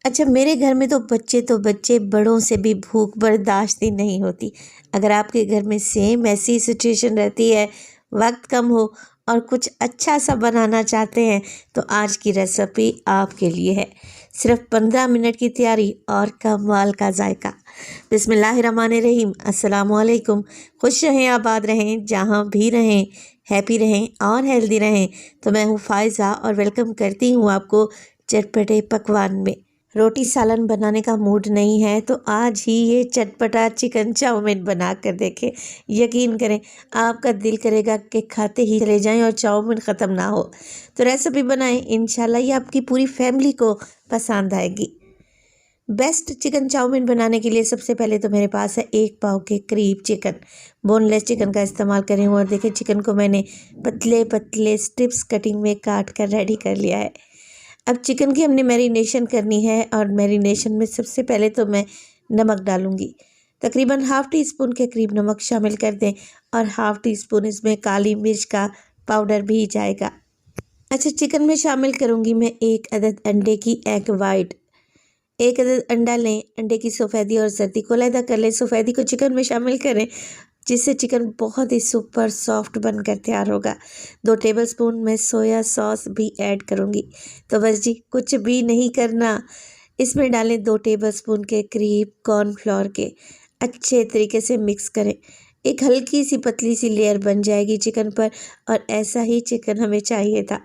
अच्छा, मेरे घर में तो बच्चे बड़ों से भी भूख बर्दाश्त ही नहीं होती। अगर आपके घर में सेम ऐसी सिचुएशन रहती है, वक्त कम हो और कुछ अच्छा सा बनाना चाहते हैं, तो आज की रेसिपी आपके लिए है। सिर्फ 15 मिनट की तैयारी और कमाल का जायका। बिस्मिल्लाहिर्रहमानिर्रहीम। अस्सलामुअलैकुम। खुश रहें, आबाद रहें, जहाँ भी रहें, हैप्पी रहें और हेल्दी रहें। तो मैं हूँ फ़ायज़ा और वेलकम करती हूँ आपको चटपटे पकवान में। रोटी सालन बनाने का मूड नहीं है तो आज ही ये चटपटा चिकन चाउमीन बना कर देखें। यकीन करें, आपका दिल करेगा कि खाते ही चले जाएं और चाउमीन ख़त्म ना हो। तो रेसिपी बनाएं, इंशाल्लाह ये आपकी पूरी फैमिली को पसंद आएगी। बेस्ट चिकन चाउमीन बनाने के लिए सबसे पहले तो मेरे पास है 1 पाव के करीब चिकन। बोनलेस चिकन का इस्तेमाल करें और देखिए चिकन को मैंने पतले पतले स्ट्रिप्स कटिंग में काट कर रेडी कर लिया है। अब चिकन की हमने मैरिनेशन करनी है और मैरिनेशन में सबसे पहले तो मैं नमक डालूंगी। तकरीबन हाफ़ टी स्पून के करीब नमक शामिल कर दें और हाफ़ टी स्पून इसमें काली मिर्च का पाउडर भी जाएगा। अच्छा, चिकन में शामिल करूंगी मैं 1 अदद अंडे की एग वाइट। 1 अदद अंडा लें, अंडे की सफ़ेदी और जर्दी को अलहदा कर लें। सफ़ेदी को चिकन में शामिल करें जिससे चिकन बहुत ही सुपर सॉफ्ट बनकर तैयार होगा। 2 टेबलस्पून मैं सोया सॉस भी ऐड करूँगी। तो बस जी, कुछ भी नहीं करना, इसमें डालें 2 टेबलस्पून के करीब कॉर्नफ्लोर के। अच्छे तरीके से मिक्स करें। एक हल्की सी पतली सी लेयर बन जाएगी चिकन पर और ऐसा ही चिकन हमें चाहिए था।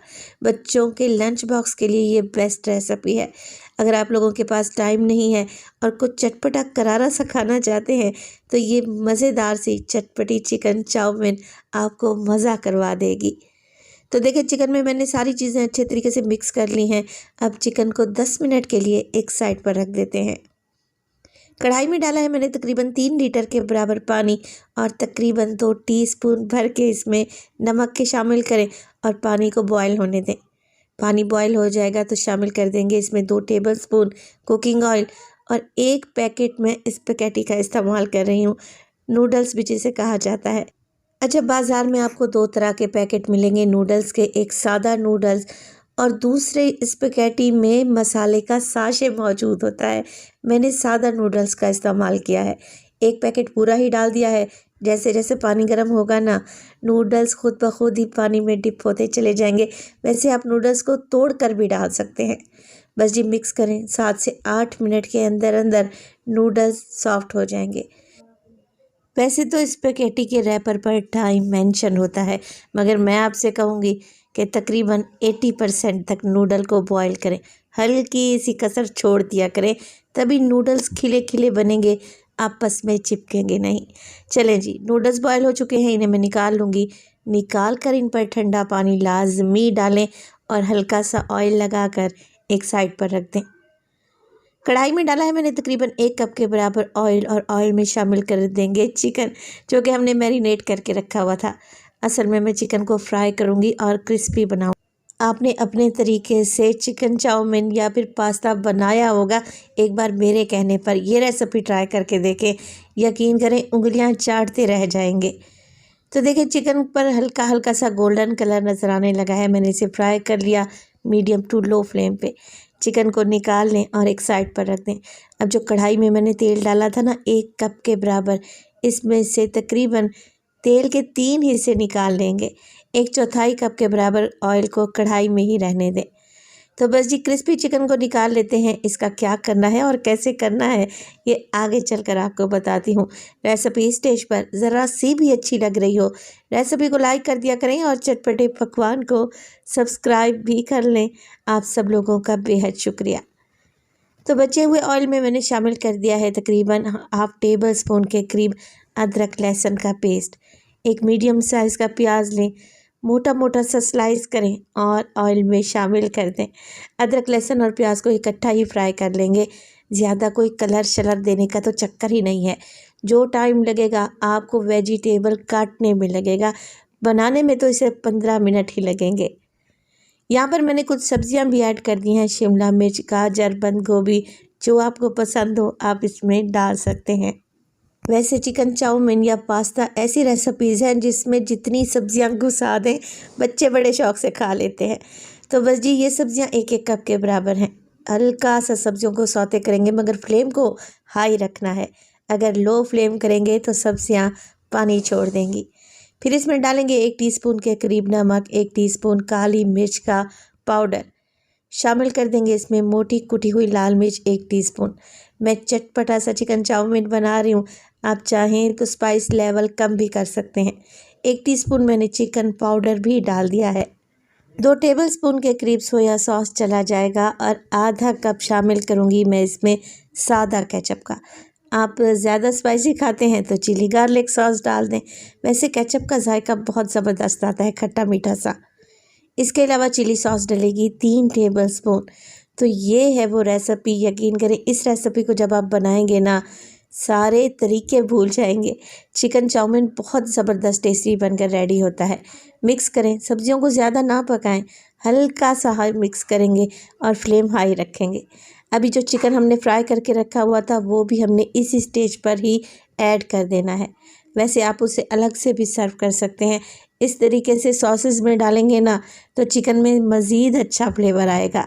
बच्चों के लंच बॉक्स के लिए ये बेस्ट रेसिपी है। अगर आप लोगों के पास टाइम नहीं है और कुछ चटपटा करारा सा खाना चाहते हैं तो ये मज़ेदार सी चटपटी चिकन चाउमीन आपको मज़ा करवा देगी। तो देखिए चिकन में मैंने सारी चीज़ें अच्छे तरीके से मिक्स कर ली हैं। अब चिकन को 10 मिनट के लिए एक साइड पर रख देते हैं। कढ़ाई में डाला है मैंने तकरीबन 3 लीटर के बराबर पानी और तकरीबन 2 टीस्पून भर के इसमें नमक के शामिल करें और पानी को बॉयल होने दें। पानी बॉयल हो जाएगा तो शामिल कर देंगे इसमें 2 टेबलस्पून कुकिंग ऑयल और 1 पैकेट में स्पैगेटी का इस्तेमाल कर रही हूँ, नूडल्स भी जिसे कहा जाता है। अच्छा, बाज़ार में आपको 2 तरह के पैकेट मिलेंगे नूडल्स के, एक सादा नूडल्स और दूसरे स्पैगेटी में मसाले का साशे मौजूद होता है। मैंने सादा नूडल्स का इस्तेमाल किया है। 1 पैकेट पूरा ही डाल दिया है। जैसे जैसे पानी गर्म होगा ना, नूडल्स खुद ब खुद ही पानी में डिप होते चले जाएंगे। वैसे आप नूडल्स को तोड़ कर भी डाल सकते हैं। बस जी मिक्स करें, 7 से 8 मिनट के अंदर अंदर नूडल्स सॉफ्ट हो जाएंगे। वैसे तो स्पैगेटी के रैपर पर टाइम मेंशन होता है, मगर मैं आपसे कहूँगी कि तकरीबन 80% तक नूडल को बॉईल करें। हल्की सी कसर छोड़ दिया करें, तभी नूडल्स खिले खिले बनेंगे, आपस में चिपकेंगे नहीं। चलें जी, नूडल्स बॉयल हो चुके हैं, इन्हें मैं निकाल लूँगी। निकाल कर इन पर ठंडा पानी लाजमी डालें और हल्का सा ऑयल लगाकर एक साइड पर रख दें। कढ़ाई में डाला है मैंने तकरीबन 1 कप के बराबर ऑयल और ऑयल में शामिल कर देंगे चिकन, जो कि हमने मैरिनेट करके रखा हुआ था। असल में मैं चिकन को फ्राई करूँगी और क्रिस्पी बनाऊँ। आपने अपने तरीके से चिकन चाउमीन या फिर पास्ता बनाया होगा, एक बार मेरे कहने पर ये रेसिपी ट्राई करके देखें। यकीन करें, उंगलियां चाटते रह जाएंगे। तो देखिए चिकन पर हल्का हल्का सा गोल्डन कलर नज़र आने लगा है। मैंने इसे फ्राई कर लिया मीडियम टू लो फ्लेम पे। चिकन को निकाल लें और एक साइड पर रख दें। अब जो कढ़ाई में मैंने तेल डाला था ना 1 कप के बराबर, इसमें से तकरीबन तेल के 3 हिस्से निकाल लेंगे। 1/4 कप के बराबर ऑयल को कढ़ाई में ही रहने दें। तो बस जी क्रिस्पी चिकन को निकाल लेते हैं। इसका क्या करना है और कैसे करना है ये आगे चलकर आपको बताती हूँ। रेसिपी स्टेज पर ज़रा सी भी अच्छी लग रही हो, रेसिपी को लाइक कर दिया करें और चटपटे पकवान को सब्सक्राइब भी कर लें। आप सब लोगों का बेहद शुक्रिया। तो बचे हुए ऑयल में मैंने शामिल कर दिया है तकरीबन हाफ़ टेबल स्पून के करीब अदरक लहसुन का पेस्ट। एक मीडियम साइज़ का प्याज लें, मोटा मोटा सा स्लाइस करें और ऑयल में शामिल कर दें। अदरक लहसुन और प्याज को इकट्ठा ही फ्राई कर लेंगे। ज़्यादा कोई कलर शलर देने का तो चक्कर ही नहीं है। जो टाइम लगेगा आपको वेजिटेबल काटने में लगेगा, बनाने में तो इसे 15 मिनट ही लगेंगे। यहाँ पर मैंने कुछ सब्जियाँ भी ऐड कर दी हैं, शिमला मिर्च, गाजर, बंद गोभी, जो आपको पसंद हो आप इसमें डाल सकते हैं। वैसे चिकन चाउमीन या पास्ता ऐसी रेसिपीज़ हैं जिसमें जितनी सब्जियां घुसा दें बच्चे बड़े शौक से खा लेते हैं। तो बस जी ये सब्जियां 1-1 कप के बराबर हैं। हल्का सा सब्जियों को सौते करेंगे, मगर फ्लेम को हाई रखना है। अगर लो फ्लेम करेंगे तो सब्जियां पानी छोड़ देंगी। फिर इसमें डालेंगे 1 टीस्पून के करीब नमक, 1 टीस्पून काली मिर्च का पाउडर शामिल कर देंगे। इसमें मोटी कुटी हुई लाल मिर्च 1 टीस्पून। मैं चटपटा सा चिकन चाउमीन बना रही हूँ, आप चाहें तो स्पाइस लेवल कम भी कर सकते हैं। 1 टीस्पून मैंने चिकन पाउडर भी डाल दिया है। 2 टेबलस्पून के करीब सोया सॉस चला जाएगा और आधा कप शामिल करूँगी मैं इसमें सादा केचप का। आप ज़्यादा स्पाइसी खाते हैं तो चिली गार्लिक सॉस डाल दें। वैसे केचप का जायका बहुत ज़बरदस्त आता है, खट्टा मीठा सा। इसके अलावा चिली सॉस डलेगी 3 टेबलस्पून। तो ये है वो रेसिपी। यकीन करें, इस रेसिपी को जब आप बनाएंगे ना, सारे तरीके भूल जाएंगे। चिकन चाउमीन बहुत ज़बरदस्त टेस्टी बनकर रेडी होता है। मिक्स करें, सब्जियों को ज़्यादा ना पकाएं, हल्का सा हाई मिक्स करेंगे और फ्लेम हाई रखेंगे। अभी जो चिकन हमने फ्राई करके रखा हुआ था वो भी हमने इस स्टेज पर ही ऐड कर देना है। वैसे आप उसे अलग से भी सर्व कर सकते हैं। इस तरीके से सॉसेस में डालेंगे ना तो चिकन में मज़ीद अच्छा फ्लेवर आएगा।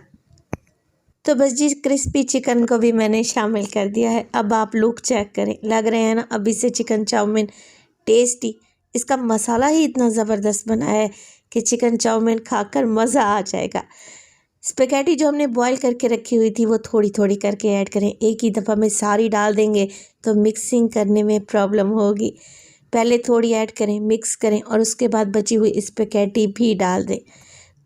तो बस जी, क्रिस्पी चिकन को भी मैंने शामिल कर दिया है। अब आप लुक चेक करें, लग रहे हैं ना अभी से चिकन चाउमीन टेस्टी। इसका मसाला ही इतना ज़बरदस्त बना है कि चिकन चाउमीन खाकर मज़ा आ जाएगा। स्पेगेटी जो हमने बॉईल करके रखी हुई थी वो थोड़ी थोड़ी करके ऐड करें। एक ही दफ़ा में सारी डाल देंगे तो मिक्सिंग करने में प्रॉब्लम होगी। पहले थोड़ी ऐड करें, मिक्स करें और उसके बाद बची हुई स्पेगेटी भी डाल दें।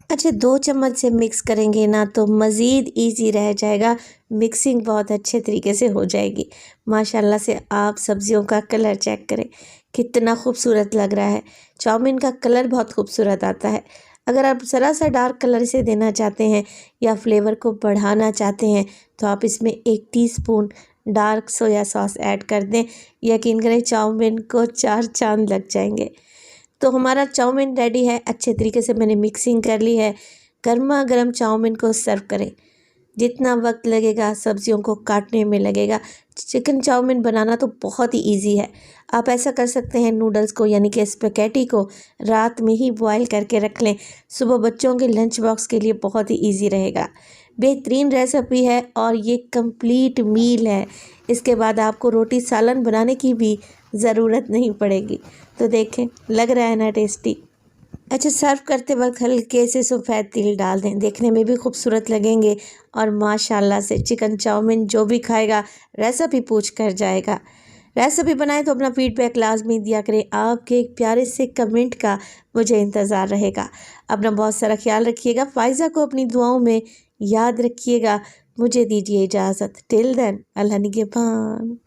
अच्छा, 2 चम्मच से मिक्स करेंगे ना तो मज़ीद ईजी रह जाएगा, मिक्सिंग बहुत अच्छे तरीके से हो जाएगी। माशाल्लाह से आप सब्जियों का कलर चेक करें, कितना खूबसूरत लग रहा है। चाउमीन का कलर बहुत खूबसूरत आता है। अगर आप ज़रा सा डार्क कलर से देना चाहते हैं या फ्लेवर को बढ़ाना चाहते हैं तो आप इसमें 1 teaspoon dark soya sauce add कर दें। यकीन करें, चाउमीन को 4 चांद लग जाएंगे। तो हमारा चाउमीन रेडी है। अच्छे तरीके से मैंने मिक्सिंग कर ली है। गर्मा गर्म चाउमीन को सर्व करें। जितना वक्त लगेगा सब्जियों को काटने में लगेगा। चिकन चाउमीन बनाना तो बहुत ही इजी है। आप ऐसा कर सकते हैं, नूडल्स को यानी कि स्पेगेटी को रात में ही बॉईल करके रख लें। सुबह बच्चों के लंच बॉक्स के लिए बहुत ही इजी रहेगा। बेहतरीन रेसिपी है और ये कंप्लीट मील है। इसके बाद आपको रोटी सालन बनाने की भी ज़रूरत नहीं पड़ेगी। तो देखें, लग रहा है ना टेस्टी। अच्छा, सर्व करते वक्त हल्के से सफ़ेद तिल डाल दें, देखने में भी खूबसूरत लगेंगे और माशाल्लाह से चिकन चाउमीन जो भी खाएगा रेसिपी पूछ कर जाएगा। रेसिपी बनाए तो अपना फीडबैक लाजमी दिया करें। आपके एक प्यारे से कमेंट का मुझे इंतज़ार रहेगा। अपना बहुत सारा ख्याल रखिएगा। फ़ाइज़ा को अपनी दुआओं में याद रखिएगा। मुझे दीजिए इजाज़त। टिल देन, अल्लाह निगहबान।